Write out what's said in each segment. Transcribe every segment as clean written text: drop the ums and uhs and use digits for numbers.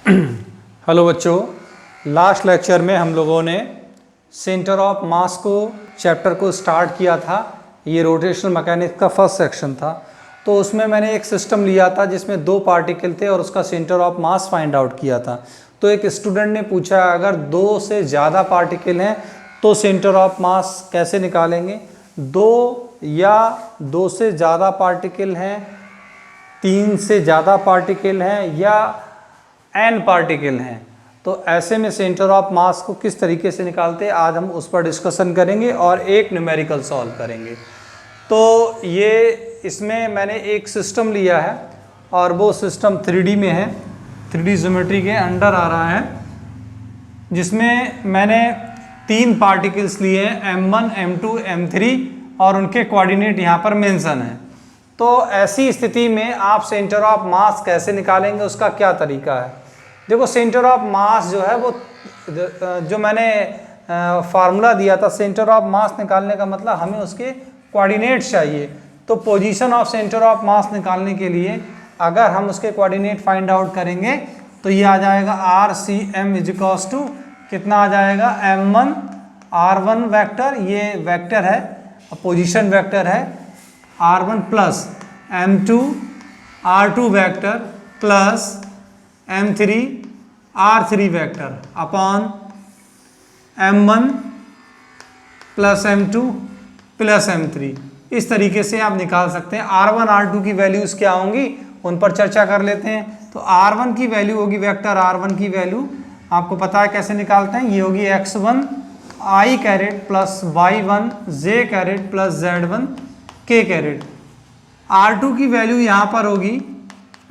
Hello बच्चों, last lecture में हम लोगों ने सेंटर ऑफ मास को चैप्टर को स्टार्ट किया था। ये रोटेशनल मैकेनिक्स का फर्स्ट सेक्शन था। तो उसमें मैंने एक सिस्टम लिया था जिसमें दो पार्टिकल थे और उसका centre of mass find out किया था। तो एक स्टूडेंट ने पूछा अगर दो से ज़्यादा पार्टिकल हैं तो सेंटर ऑफ मास कैसे निकालेंगे। दो या दो से ज़्यादा पार्टिकल हैं, तीन से ज़्यादा पार्टिकल हैं या n पार्टिकल हैं, तो ऐसे में सेंटर ऑफ मास को किस तरीके से निकालते हैं आज हम उस पर डिस्कशन करेंगे और एक न्यूमेरिकल सॉल्व करेंगे। तो ये इसमें मैंने एक सिस्टम लिया है और वो सिस्टम 3D में है, 3D ज्योमेट्री के अंडर आ रहा है, जिसमें मैंने तीन पार्टिकल्स लिए हैं m1, m2, m3 और उनके कोऑर्डिनेट यहाँ पर मेंशन है। तो ऐसी स्थिति में आप सेंटर ऑफ मास कैसे निकालेंगे, उसका क्या तरीका है। देखो, सेंटर ऑफ मास जो है वो जो मैंने फार्मूला दिया था, सेंटर ऑफ मास निकालने का मतलब हमें उसके कोऑर्डिनेट चाहिए। तो पोजीशन ऑफ सेंटर ऑफ मास निकालने के लिए अगर हम उसके कोऑर्डिनेट फाइंड आउट करेंगे तो ये आ जाएगा RCM इक्वल्स टू कितना आ जाएगा m1 r1 वेक्टर, ये वेक्टर है, पोजीशन वेक्टर है, r1 plus m2 r2 vector plus m3 r3 vector upon m1 plus m2 plus m3। इस तरीके से आप निकाल सकते हैं। r1 r2 की वैल्यूज़ क्या होंगी उन पर चर्चा कर लेते हैं। तो r1 की वैल्यू होगी, वेक्टर r1 की वैल्यू आपको पता है कैसे निकालते हैं, ये होगी x1 i caret plus y1 j caret plus z1 k caret. r2 की वैल्यू यहाँ पर होगी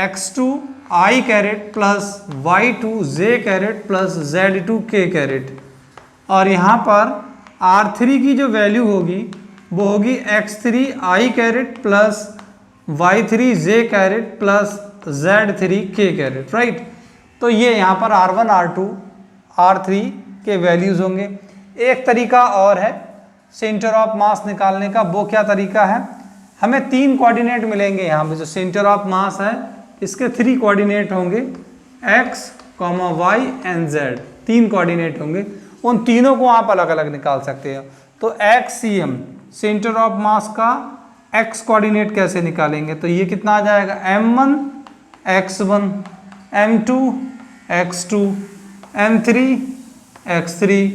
x2 i caret plus y2 j caret plus z2 k caret. और यहाँ पर r3 की जो वैल्यू होगी वो होगी x3 i caret plus y3 j caret plus z3 k caret, right. तो ये यहाँ पर r1 r2 r3 के वैल्यूज़ होंगे। एक तरीका और है सेंटर ऑफ मास निकालने का, वो क्या तरीका है, हमें तीन कोऑर्डिनेट मिलेंगे। यहाँ पे जो सेंटर ऑफ मास है इसके 3 कोऑर्डिनेट होंगे, x, y and z, 3 coordinate होंगे। उन तीनों को आप अलग अलग निकाल सकते हो। तो XCM सेंटर ऑफ मास का x कोऑर्डिनेट कैसे निकालेंगे, तो ये कितना आ जाएगा m1 x1 m2 x2 m3 x3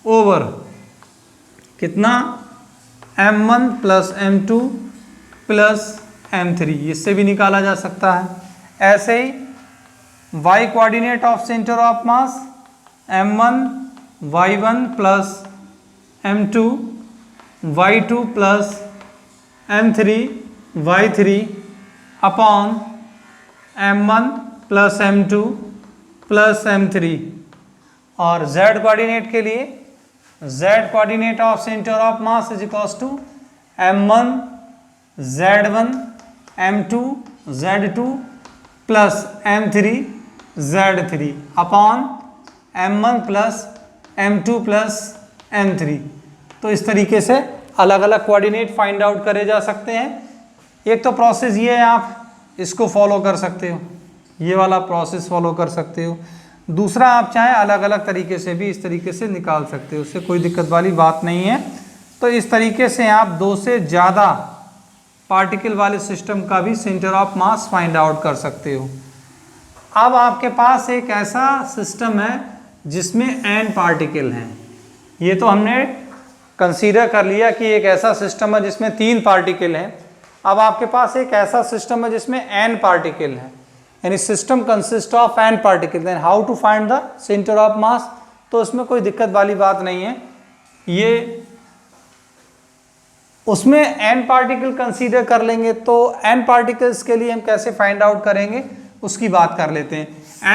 over कितना m1 plus m2 plus m3, इससे भी निकाला जा सकता है। ऐसे ही y coordinate of centre of mass m1 y1 plus m2 y2 plus m3 y3 upon m1 plus m2 plus m3। और z कोऑर्डिनेट के लिए z coordinate of centre of mass is equals to m1 z1 m2 z2 plus m3 z3 upon m1 plus m2 plus m3। तो इस तरीके से अलग अलग coordinate find out करे जा सकते हैं। एक तो प्रोसेस ये है, आप इसको फॉलो कर सकते हो, ये वाला प्रोसेस फॉलो कर सकते हो। दूसरा, आप चाहें अलग अलग तरीके से भी इस तरीके से निकाल सकते हो, उससे कोई दिक्कत वाली बात नहीं है। तो इस तरीके से आप दो से ज़्यादा पार्टिकल वाले सिस्टम का भी centre of mass find out कर सकते हो। अब आपके पास एक ऐसा सिस्टम है जिसमें n पार्टिकल हैं। ये तो हमने कंसीडर कर लिया कि एक ऐसा सिस्टम है जिसमें 3 पार्टिकल हैं। अब आपके पास एक ऐसा सिस्टम है जिसमें n पार्टिकल हैं, यानी system consist of n particle. Then how to find the centre of mass, तो उसमें कोई दिक्कत वाली बात नहीं है। ये उसमें n पार्टिकल कंसीडर कर लेंगे, तो n पार्टिकल्स के लिए हम कैसे फाइंड आउट करेंगे उसकी बात कर लेते हैं।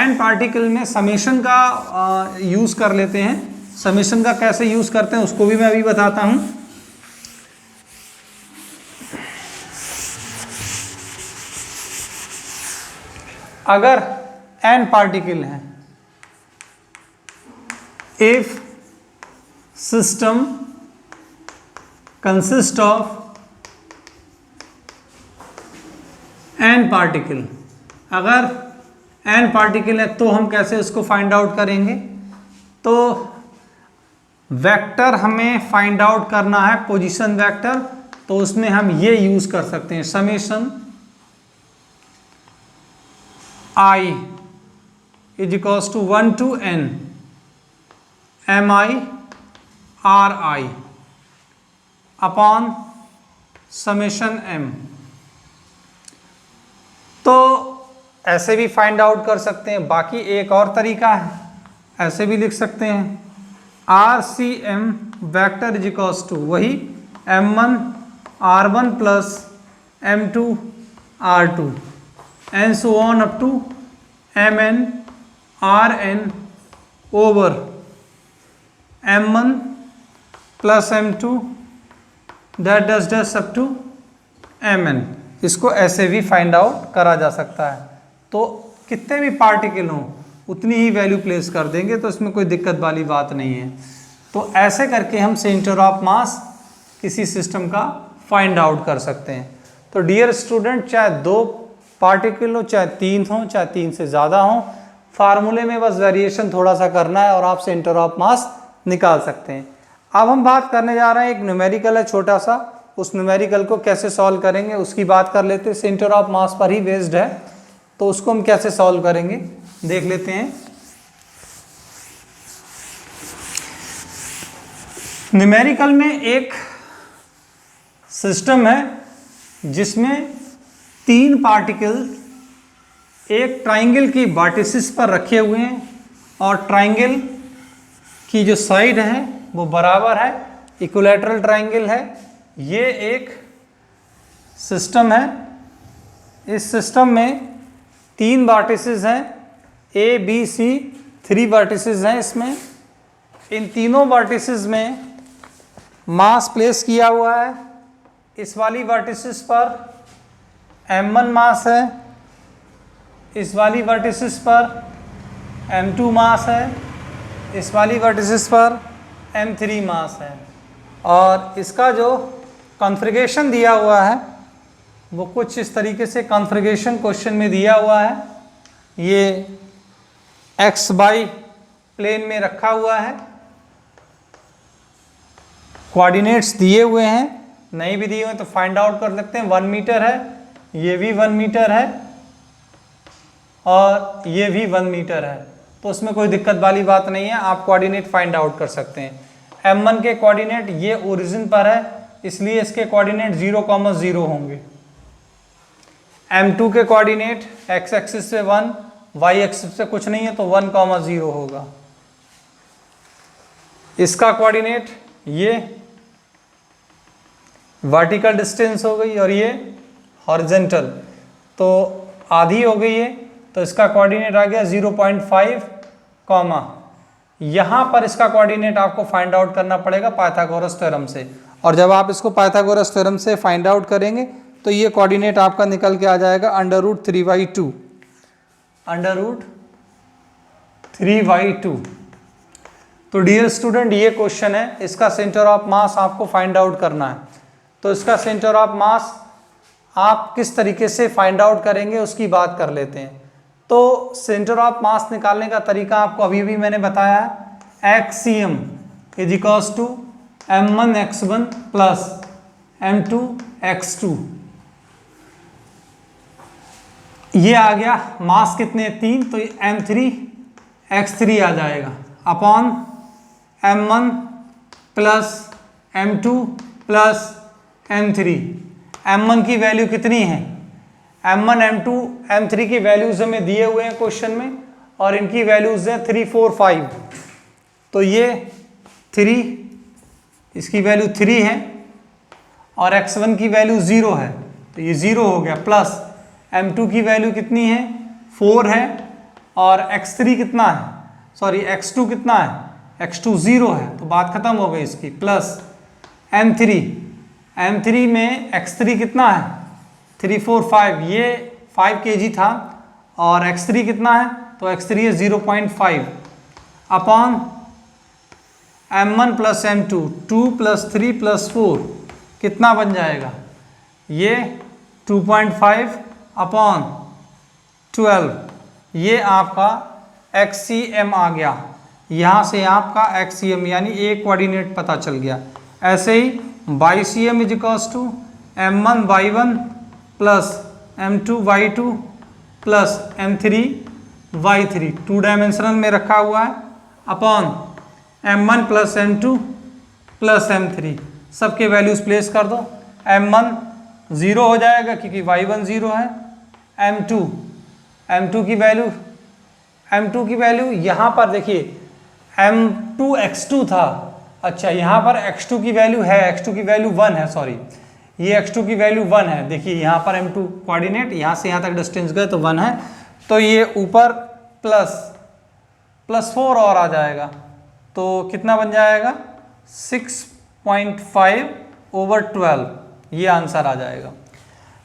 n पार्टिकल में समेशन का यूज़ कर लेते हैं। समेशन का कैसे यूज़ करते हैं उसको भी मैं अभी बताता हूँ। अगर n पार्टिकल हैं, if system consist of n particle, अगर n पार्टिकल है तो हम कैसे उसको फाइंड आउट करेंगे? तो वेक्टर हमें फाइंड आउट करना है, पोजीशन वेक्टर, तो उसमें हम ये यूज कर सकते हैं, summation i is equals to 1 to n mi ri upon summation m। तो ऐसे भी फाइंड आउट कर सकते हैं। बाकी एक और तरीका है, ऐसे भी लिख सकते हैं, R C M vector is equals to वही m1 r1 plus m2 r2 and so on up to mn rn over m1 plus m2 that does up to mn। इसको ऐसे भी फाइंड आउट करा जा सकता है। तो कितने भी पार्टिकल हों उतनी ही वैल्यू प्लेस कर देंगे, तो इसमें कोई दिक्कत वाली बात नहीं है। तो ऐसे करके हम सेंटर ऑफ मास किसी सिस्टम का फाइंड आउट कर सकते हैं। तो डियर स्टूडेंट, चाहे 2 पार्टिकल हो, चाहे 3 हो, चाहे 3 से ज़्यादा हो, फार्मूले में बस वेरिएशन थोड़ा सा करना है और आप सेंटर ऑफ मास निकाल सकते हैं। अब हम बात करने जा रहे हैं, एक न्यूमेरिकल है छोटा सा, उस न्यूमेरिकल को कैसे सॉल्व करेंगे उसकी बात कर लेते हैं। सेंटर ऑफ मास पर ही बेस्ड है, तो उसको हम कैसे सॉल्व करेंगे देख लेते हैं। न्यूमेरिकल में एक सिस्टम है जिसमें 3 पार्टिकल एक ट्राइंगल की वर्टिसेस पर रखे हुए हैं और ट्राइंगल की जो साइड है वो बराबर है, इक्विलैटरल ट्राइंगल है। ये एक सिस्टम है। इस सिस्टम में 3 वर्टिसेस हैं, ए बी सी, 3 वर्टिसेस हैं इसमें। इन तीनों वर्टिसेस में मास प्लेस किया हुआ है। इस वाली वर्टिसेस पर m1 मास है, इस वाली वर्टिसेस पर m2 मास है, इस वाली वर्टिसेस पर m3 मास है। और इसका जो कॉन्फ़िगरेशन दिया हुआ है वो कुछ इस तरीके से कॉन्फ़िगरेशन क्वेश्चन में दिया हुआ है। ये एक्स वाई प्लेन में रखा हुआ है, कोऑर्डिनेट्स दिए हुए हैं, नहीं भी दिए हुए तो फाइंड आउट कर सकते हैं। 1 मीटर है, ये भी 1 मीटर है और ये भी 1 मीटर है, तो उसमें कोई दिक्कत वाली बात नहीं है, आप कोऑर्डिनेट फाइंड आउट कर सकते हैं। m1 के कोऑर्डिनेट ये ओरिजिन पर है, इसलिए इसके कोऑर्डिनेट 0,0 होंगे। m2 के कोऑर्डिनेट x एक्सिस से 1, y एक्सिस से कुछ नहीं है तो 1,0 होगा। इसका कोऑर्डिनेट ये वर्टिकल डिस्टेंस हो गई और ये हॉरिजॉन्टल, तो आधी हो गई है, तो इसका कोऑर्डिनेट आ गया 0.5, यहाँ पर इसका कोऑर्डिनेट आपको फाइंड आउट करना पड़ेगा पाइथागोरस थ्योरम से। और जब आप इसको पाइथागोरस थ्योरम से फाइंड आउट करेंगे तो ये कोऑर्डिनेट आपका निकल के आ जाएगा √3/2, √3/2। तो डियर स्टूडेंट, ये क्वेश्चन है, इसका सेंटर ऑफ मास आपको फाइंड आउट करना है। तो इसका सेंटर ऑफ मास आप किस तरीके से फाइंड आउट करेंगे उसकी बात कर लेते हैं। तो सेंटर ऑफ मास निकालने का तरीका आपको अभी भी मैंने बताया है। X C M is equals to m1 x1 plus m2 x2। ये आ गया, मास कितने 3, तो ये m3 x3 आ जाएगा upon m1 plus m2 plus m3। m1 की वैल्यू कितनी है, m1 m2 m3 की वैल्यूज हमें दिए हुए हैं क्वेश्चन में और इनकी वैल्यूज हैं 3 4 5। तो ये 3, इसकी वैल्यू 3 है और x1 की वैल्यू 0 है, तो ये 0 हो गया। प्लस m2 की वैल्यू कितनी है 4 है और x3 कितना है, सॉरी x2 कितना है, x2 0 है, तो बात खत्म हो गई इसकी। प्लस m3 में x3 कितना है 3 4 5, ये 5 kg था और x3 कितना है, तो x3 है 0.5 upon m1 plus m2, 2 plus 3 plus 4 कितना बन जाएगा, ये 2.5 अपॉन 12, ये आपका XCM आ गया, यहाँ से आपका XCM यानी एक कोऑर्डिनेट पता चल गया। ऐसे ही YCM is equals to M1Y1 plus M2Y2 plus M3Y3 two dimensional में रखा हुआ है upon M1 plus M2 plus M3, सबके वैल्यूज प्लेस कर दो। M1 0 हो जाएगा क्योंकि Y1 0 है। M2 की वैल्यू यहाँ पर देखिए M2 X2 था, अच्छा यहाँ पर X2 की वैल्यू है, X2 की वैल्यू 1 है, सॉरी ये X2 की वैल्यू 1 है। देखिए यहाँ पर M2 कोऑर्डिनेट यहाँ से यहाँ तक डिस्टेंस गए तो 1 है, तो ये ऊपर प्लस 4 और आ जाएगा, तो कितना बन जाएगा 6.5/12, ये आंसर आ जाएगा।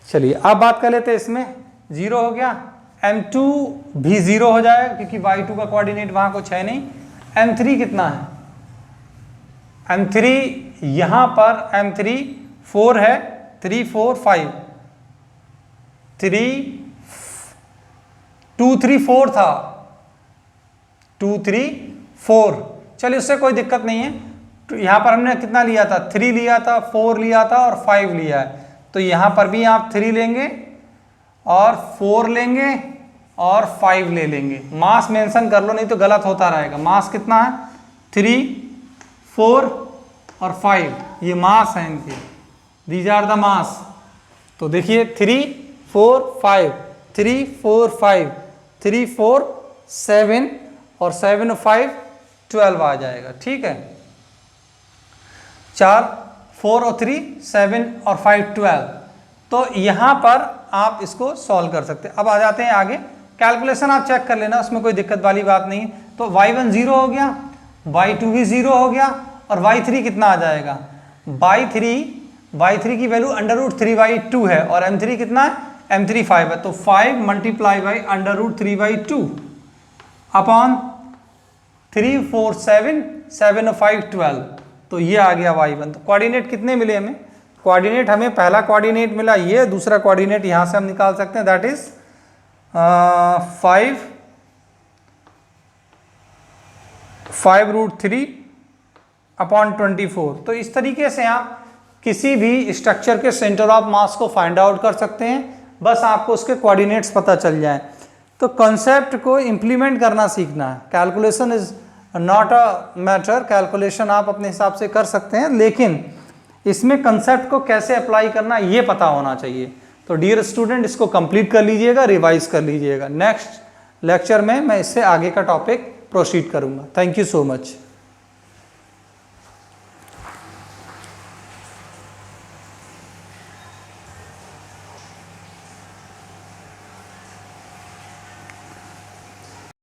चलिए अब बात कर लेते हैं, इसमें 0 हो गया, M2 भी 0 हो जाएगा क्योंकि Y2 का कोऑर्डिनेट वहाँ कुछ है नहीं। M3 कितना है, M3 यहाँ पर M3 4 है, 3 4 5 3 2 3 4 था, 2 3 4, चलिए उससे कोई दिक्कत नहीं है। तो यहाँ पर हमने कितना लिया था, 3 लिया था, 4 लिया था और 5 लिया है, तो यहाँ पर भी आप 3 लेंगे और 4 लेंगे और 5 ले लेंगे। मास मेंशन कर लो नहीं तो गलत होता रहेगा। मास कितना है 3 4 और 5, ये मास है इनके, दीज आर द मास। तो देखिए 3 4 5 3 4 5 3 4 7 और 7 और 5 12 आ जाएगा, ठीक है। 4 4 और 3 7 और 5 12, तो यहाँ पर आप इसको सॉल्व कर सकते हैं। अब आ जाते हैं आगे, कैलकुलेशन आप चेक कर लेना, उसमें कोई दिक्कत वाली बात नहीं। तो Y1 0 हो गया, Y2 भी 0 हो गया और Y3 कितना आ जाएगा, Y3 की वैल्यू √3/2 है और M3 कितना है, M3 5 है, तो 5 मल्टीप्लाई बाई √3/2 अपॉन 3 4 7 7 और 5 12, तो ये आ गया Y1। तो कोऑर्डिनेट कितने मिले हमें, कोऑर्डिनेट हमें पहला कोऑर्डिनेट मिला ये, दूसरा कोऑर्डिनेट यहाँ से हम निकाल सकते हैं, दैट इज 5√3/24। तो इस तरीके से आप किसी भी स्ट्रक्चर के सेंटर ऑफ मास को फाइंड आउट कर सकते हैं, बस आपको उसके कोऑर्डिनेट्स पता चल जाए। तो कॉन्सेप्ट को इम्प्लीमेंट करना सीखना है। Calculation is not a matter, calculation आप अपने हिसाब से कर सकते हैं, लेकिन इसमें कंसेप्ट को कैसे अप्लाई करना ये पता होना चाहिए। तो डियर स्टूडेंट, इसको कंप्लीट कर लीजिएगा, रिवाइज कर लीजिएगा। नेक्स्ट लेक्चर में मैं इससे आगे का टॉपिक प्रोसीड करूँगा। Thank you so much.